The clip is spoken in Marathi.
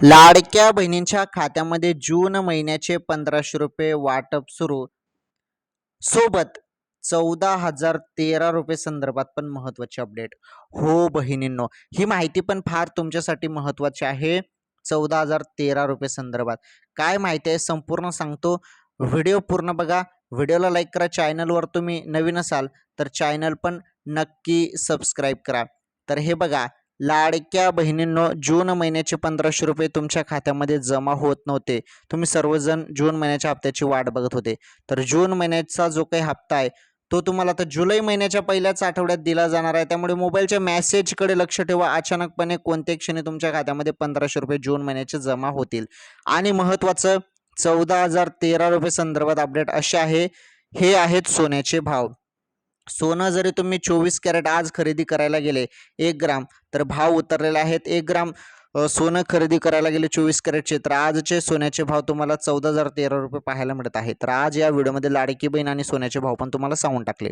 लाडक्या बहिणींच्या खात्यामध्ये जून महिन्याचे 1500 रुपये वाटप सुरू. सोबत 14,013 रुपये संदर्भात पण महत्त्वाची अपडेट. हो बहिणींनो, ही माहिती पण फार तुमच्यासाठी महत्त्वाची आहे. 14,013 रुपये संदर्भात काय माहिती आहे संपूर्ण सांगतो. व्हिडिओ पूर्ण बघा. व्हिडिओला लाईक करा. चॅनलवर तुम्ही नवीन असाल तर चॅनल पण नक्की सबस्क्राईब करा. तर हे बघा, लाडक्या बहिणींनो, जून महिन्याचे 1500 रुपये तुमच्या खात्यामध्ये जमा होत नव्हते. तुम्ही सर्वजण जून महिन्याच्या हप्त्याची वाट बघत होते. तर जून महिन्याचा जो काही हप्ता आहे तो तुम्हाला आता जुलै महिन्याच्या पहिल्याच आठवड्यात दिला जाणार आहे. त्यामुळे मोबाईलच्या मेसेजकडे लक्ष ठेवा. अचानकपणे कोणत्याही क्षणी तुमच्या खात्यामध्ये 1500 रुपये जून महिन्याचे जमा होतील. आणि महत्त्वाचं, 14,013 रुपये संदर्भात अपडेट असे आहे. हे आहेत सोन्याचे भाव. सोनं जरी तुम्ही 24 कॅरेट आज खरेदी करायला गेले 1 ग्राम, तर भाव उतरलेले आहेत. 1 ग्राम सोनं खरेदी करायला गेले 24 कॅरेटचे, तर आजचे सोन्याचे भाव तुम्हाला 14,013 रुपये पाहायला मिळत आहेत. तर आज या व्हिडिओमध्ये लाडकी बहीण आणि सोन्याचे भाव पण तुम्हाला सांगून टाकले.